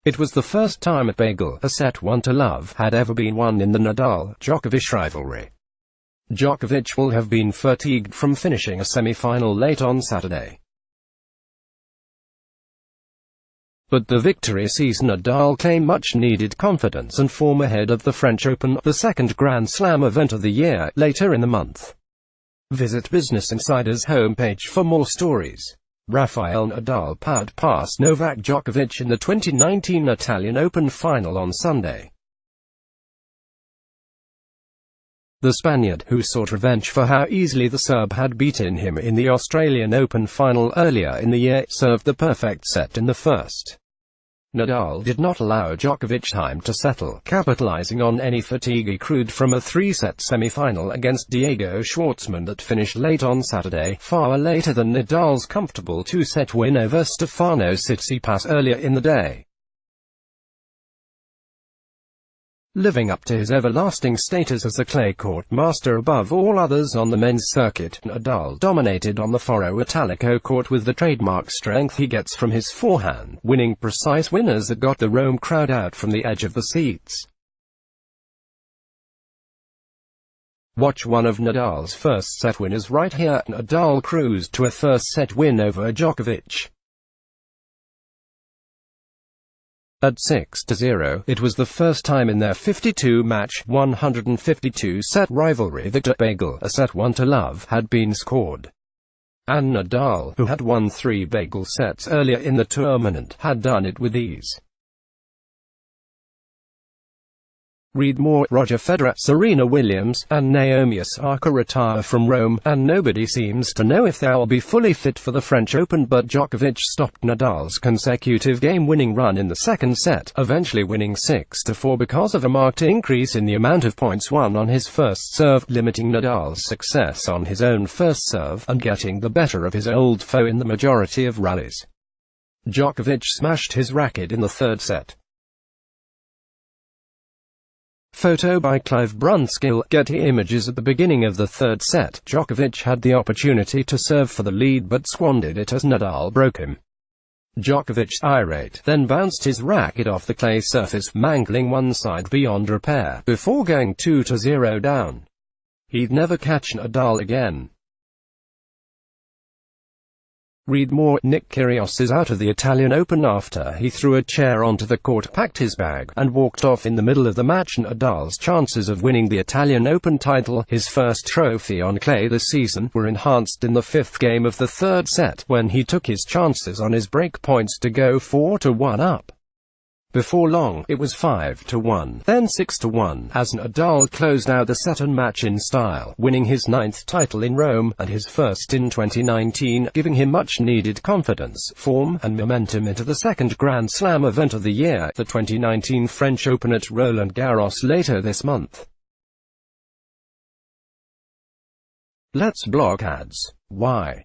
It was the first time a bagel, a set 1-0, had ever been won in the Nadal-Djokovic rivalry. Djokovic will have been fatigued from finishing a semi-final late on Saturday. But the victory sees Nadal claim much-needed confidence and form ahead of the French Open, the second Grand Slam event of the year, later in the month. Visit Business Insider's homepage for more stories. Rafael Nadal powered past Novak Djokovic in the 2019 Italian Open final on Sunday. The Spaniard, who sought revenge for how easily the Serb had beaten him in the Australian Open final earlier in the year, served the perfect set in the first. Nadal did not allow Djokovic time to settle, capitalizing on any fatigue accrued from a three-set semi-final against Diego Schwartzman that finished late on Saturday, far later than Nadal's comfortable two-set win over Stefano Tsitsipas earlier in the day. Living up to his everlasting status as the clay court master above all others on the men's circuit, Nadal dominated on the Foro Italico court with the trademark strength he gets from his forehand, winning precise winners that got the Rome crowd out from the edge of the seats. Watch one of Nadal's first set winners right here. Nadal cruised to a first set win over Djokovic. At 6-0, it was the first time in their 52-match, 152-set rivalry that a bagel, a set 1-0, had been scored. And Nadal, who had won 3 bagel sets earlier in the tournament, had done it with ease. Read more. Roger Federer, Serena Williams, and Naomi Osaka retire from Rome, and nobody seems to know if they'll be fully fit for the French Open, but Djokovic stopped Nadal's consecutive game-winning run in the second set, eventually winning 6-4 because of a marked increase in the amount of points won on his first serve, limiting Nadal's success on his own first serve, and getting the better of his old foe in the majority of rallies. Djokovic smashed his racket in the third set. Photo by Clive Brunskill. Getty Images. At the beginning of the third set, Djokovic had the opportunity to serve for the lead but squandered it as Nadal broke him. Djokovic, irate, then bounced his racket off the clay surface, mangling one side beyond repair, before going 2-0 down. He'd never catch Nadal again. Read more. Nick Kyrgios is out of the Italian Open after he threw a chair onto the court, packed his bag, and walked off in the middle of the match. Nadal's chances of winning the Italian Open title, his first trophy on clay this season, were enhanced in the fifth game of the third set, when he took his chances on his break points to go 4-1 up. Before long, it was 5-1, then 6-1, as Nadal closed out the set and match in style, winning his 9th title in Rome, and his first in 2019, giving him much-needed confidence, form, and momentum into the second Grand Slam event of the year, the 2019 French Open at Roland Garros later this month. Let's block ads. Why?